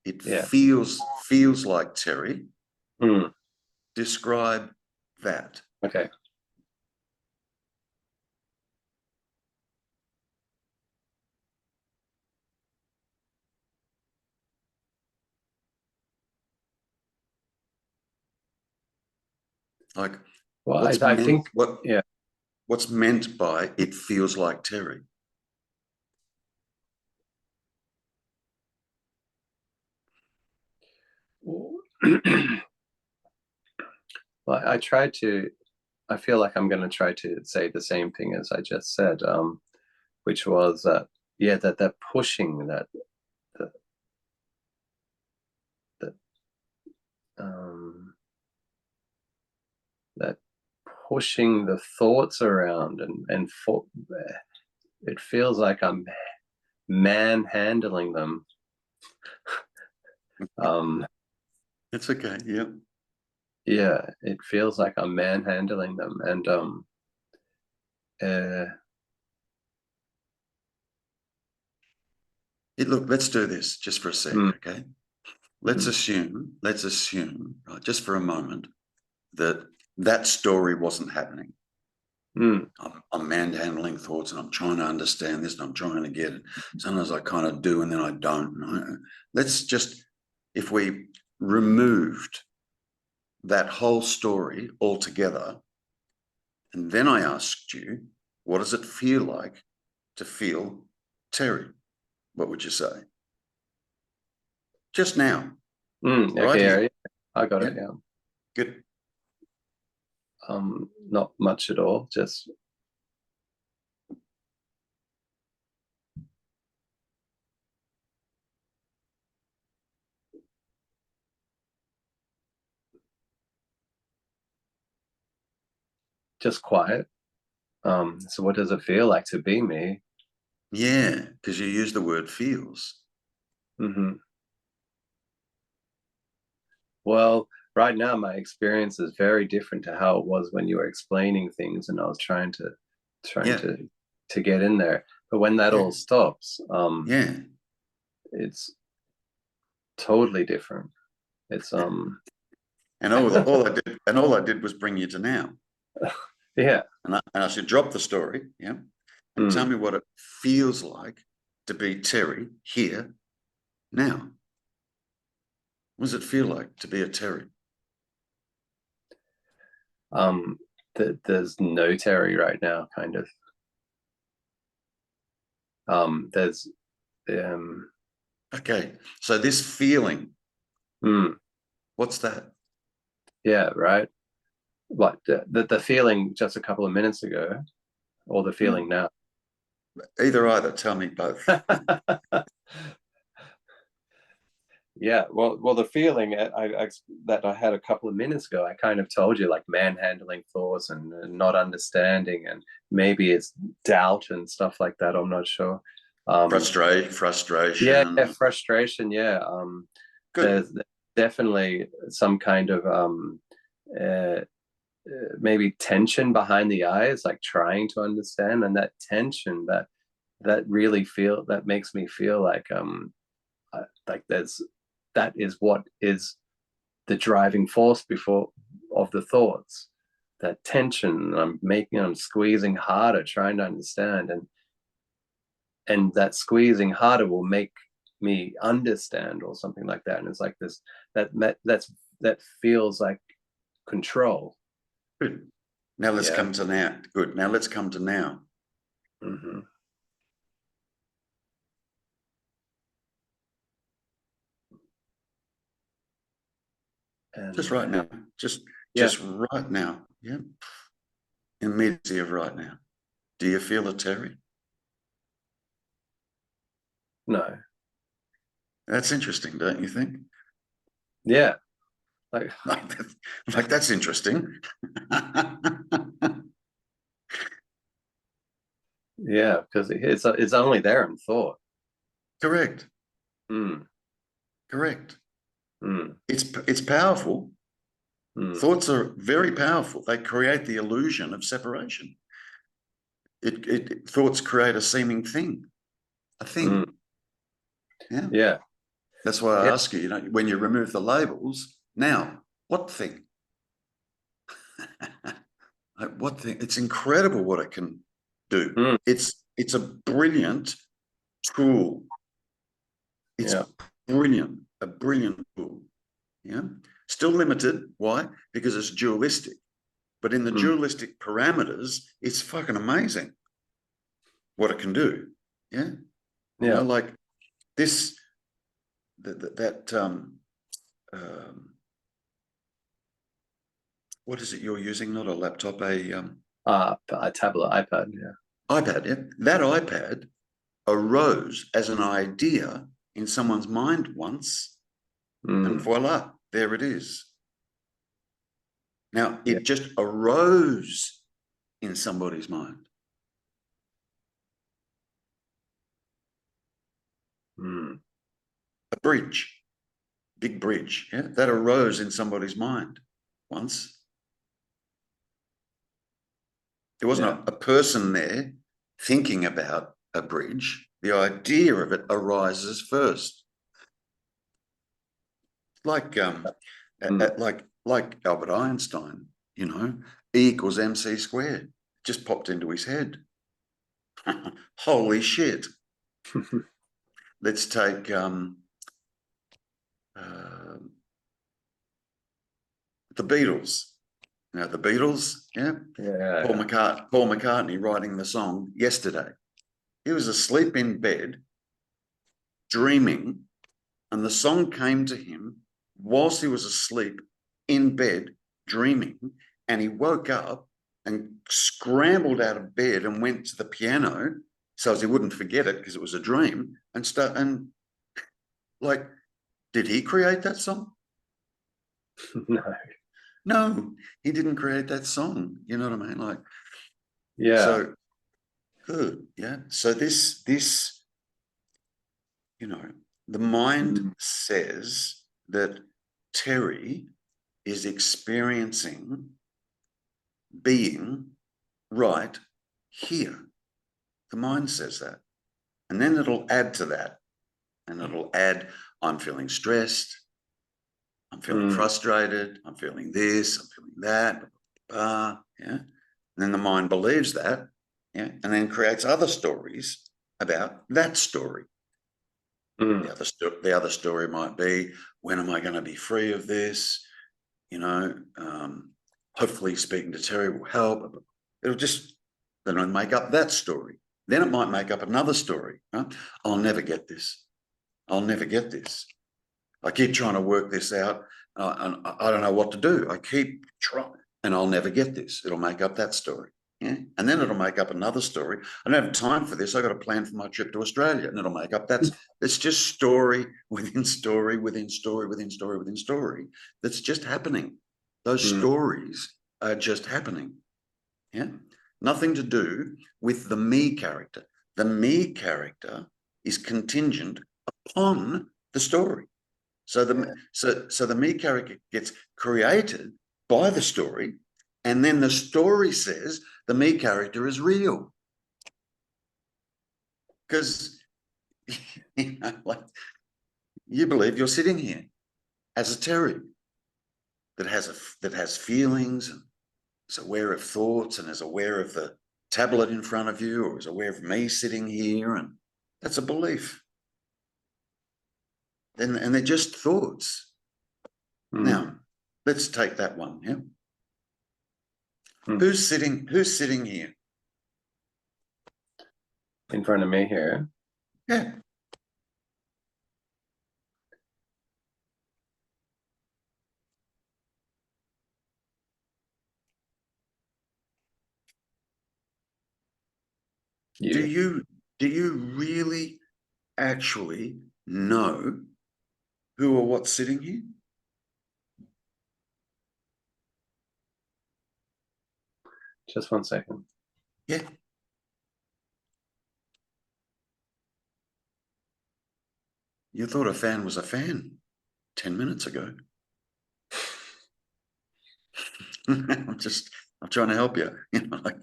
It Yeah. feels like Terry. Mm. Describe that. Okay. Like Well, what's I meant think, yeah. what's meant by it feels like Terry? Well, I feel like I'm going to try to say the same thing as I just said, which was that, yeah, that pushing, that, that, um, that pushing the thoughts around and it feels like I'm manhandling them. Um, It's okay. Yeah. yeah, it feels like I'm manhandling them, and uh, Look, let's do this just for a sec, mm, okay? mm, Let's assume, right, just for a moment, that that story wasn't happening. mm, I'm manhandling thoughts and I'm trying to understand this and I'm trying to get it. Sometimes I kind of do and then I don't. Let's just, if we removed that whole story altogether, and then I asked you, what does it feel like to feel Terry? What would you say? Just now, right okay, here. yeah, I got Yeah, it. Yeah, good. not much at all. Just quiet. So what does it feel like to be me? Yeah, because you use the word feels. Hmm. Well, right now my experience is very different to how it was when you were explaining things, and I was trying Yeah, to get in there. But when that yeah, all stops, yeah. it's totally different. It's And all I did was bring you to now. yeah. And I should drop the story, yeah, and tell Mm. me what it feels like to be Terry here now. What does it feel like to be a Terry? Um, there's no Terry right now, kind of. There's um, Okay, so this feeling, mm, what's that? yeah, right. Like the feeling just a couple of minutes ago, or the Yeah, feeling now. either. Tell me both. Yeah, well, the feeling that I had a couple of minutes ago, I kind of told you, like manhandling thoughts and not understanding, and maybe it's doubt and stuff like that. I'm not sure. Um, yeah, Frustration. frustration. Yeah, Good. there's definitely some kind of uh, maybe tension behind the eyes, like trying to understand, and that tension that makes me feel like that is what is the driving force before of the thoughts. That tension, I'm squeezing harder, trying to understand, and that squeezing harder will make me understand or something like that. And it's like this that feels like control. Good. Now let's Yeah. come to now. Good. Now let's come to now. Mm-hmm. Just And right now. yeah, Just right now. Yeah. Immediately of right now. Do you feel a Terry? no, That's interesting, don't you think? yeah, like Like that's interesting. yeah, because it's only there in thought. Correct. Mm, Correct. mm, It's powerful. mm, Thoughts are very powerful. They create the illusion of separation. Thoughts create a seeming thing, a mm. thing. Yeah. Yeah. That's why I Yeah. ask you, when you remove the labels, now, what thing? What thing? It's incredible what it can do. Mm, It's a brilliant tool. It's yeah. a brilliant tool. Yeah. Still limited. Why? Because it's dualistic. But in the Mm, dualistic parameters, it's fucking amazing what it can do. Yeah. yeah. Like this, that what is it you're using? Not a laptop, A tablet, iPad. Yeah. iPad. Yeah. That iPad arose as an idea in someone's mind once, and Mm, voila, there it is. Now, yeah. it just arose in somebody's mind. Mm, A bridge, big bridge, yeah, that arose in somebody's mind once. There wasn't yeah. a person there thinking about a bridge. The idea of it arises first. Like Mm, like Albert Einstein, E equals MC squared. Just popped into his head. Holy shit. Let's take uh, the Beatles. The Beatles, yeah. yeah. Paul McCartney writing the song Yesterday. He was asleep in bed, dreaming, and the song came to him whilst he was asleep in bed, dreaming, and he woke up and scrambled out of bed and went to the piano so as he wouldn't forget it because it was a dream and like, did he create that song? No. No, he didn't create that song. You know what I mean? Like, Yeah. so good. Yeah. So this, you know, the mind Mm, says that Terry is experiencing being right here. The mind says that. And then it'll add to that. And it'll add, I'm feeling stressed. I'm feeling mm, frustrated. I'm feeling this. I'm feeling that. Yeah. And then the mind believes that. Yeah. And then creates other stories about that story. mm, The other story might be, when am I going to be free of this? Hopefully speaking to Terry will help. It'll just, then I'll make up that story. Then it might make up another story. Right? I'll never get this. I'll never get this. I keep trying to work this out, and I don't know what to do. I keep trying, and I'll never get this. It'll make up that story. Yeah. And then it'll make up another story. I don't have time for this. I got a plan for my trip to Australia, and it'll make up it's just story within story within story within story within story that's just happening. Those mm, stories are just happening. Yeah. Nothing to do with the me character. The me character is contingent upon the story. So yeah. the me character gets created by the story, and then the story says the me character is real. Because like, you believe you're sitting here as a Terry that has feelings and is aware of thoughts and is aware of the tablet in front of you, or is aware of me sitting here, and that's a belief. And they're just thoughts. Mm, Now, let's take that one. Yeah. mm. Who's sitting here? In front of me here. Yeah. Do You. you really actually know who or what's sitting here? Just 1 second. Yeah. You thought a fan was a fan 10 minutes ago. I'm trying to help you. Like,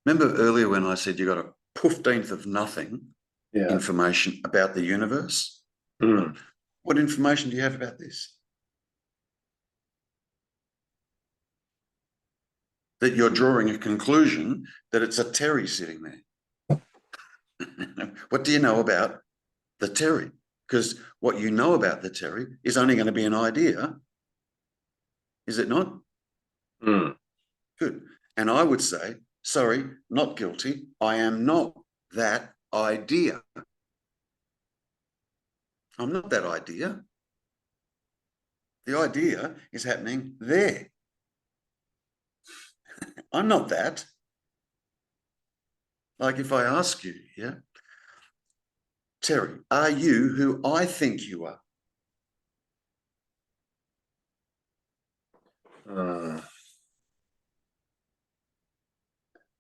Remember earlier when I said you got a 15th of nothing information about the universe? What information do you have about this? That you're drawing a conclusion that it's a Terry sitting there. What do you know about the Terry? Because what you know about the Terry is only going to be an idea. Is it not? Good. And I would say, sorry, not guilty. I am not that idea. I'm not that idea. The idea is happening there. I'm not that. Like if I ask you, yeah, Terry, are you who I think you are?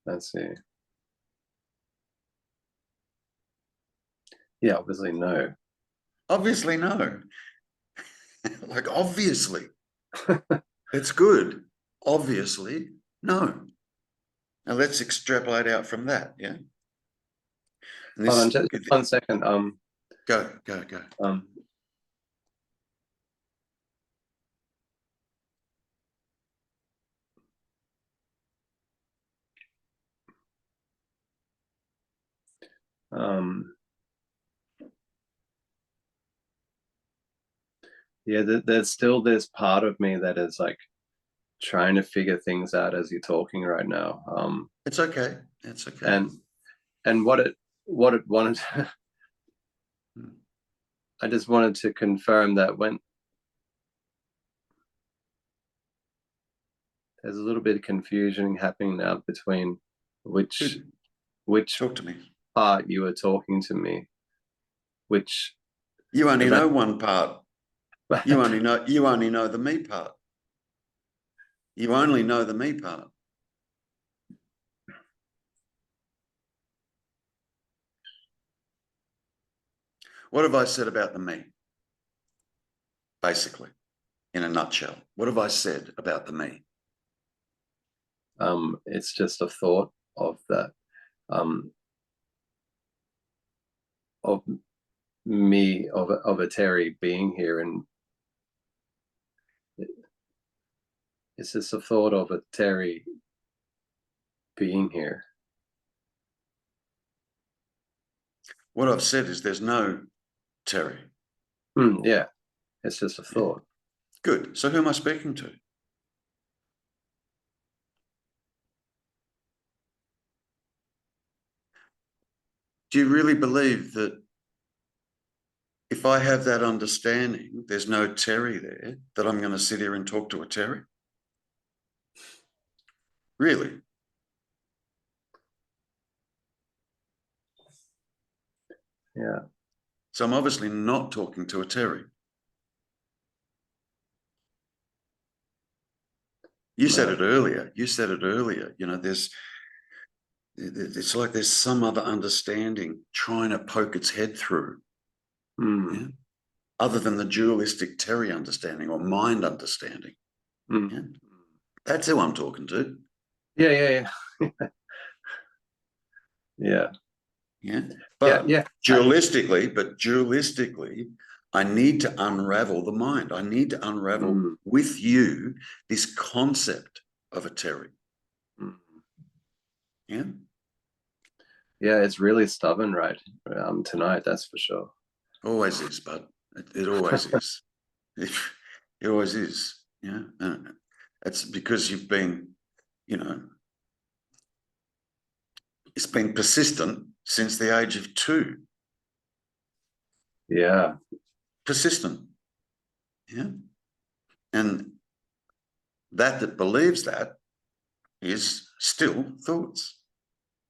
Let's see. Yeah, obviously no. Obviously no. Like obviously. It's good. Obviously no. Now let's extrapolate out from that, yeah? Hold on, just 1 second. Go. Yeah, there's still this part of me that is like trying to figure things out as you're talking right now. It's okay. It's okay. And what it wanted I just wanted to confirm that when there's a little bit of confusion happening now between which talk to me part you were talking to me, which you only know one part. You only know the me part. You only know the me part. What have I said about the me? Basically, in a nutshell, what have I said about the me? It's just a thought of that, of me, of a Terry being here, and it's just a thought of a Terry being here. What I've said is there's no Terry. Yeah, it's just a thought. Good. So who am I speaking to? Do you really believe that if I have that understanding, there's no Terry there, that I'm going to sit here and talk to a Terry? Really? Yeah. So I'm obviously not talking to a Terry. You said it earlier. You know, it's like there's some other understanding trying to poke its head through. Yeah? Other than the dualistic Terry understanding or mind understanding. Yeah? That's who I'm talking to. Yeah. Yeah. But yeah. dualistically, I need to unravel the mind. I need to unravel with you this concept of a Terry. Yeah. Yeah, it's really stubborn, right? Tonight, that's for sure. Always is, but it always is. It always is. Yeah. It's because you've been, you know, it's been persistent since the age of 2. Yeah. Persistent. Yeah. And that believes that is still thoughts.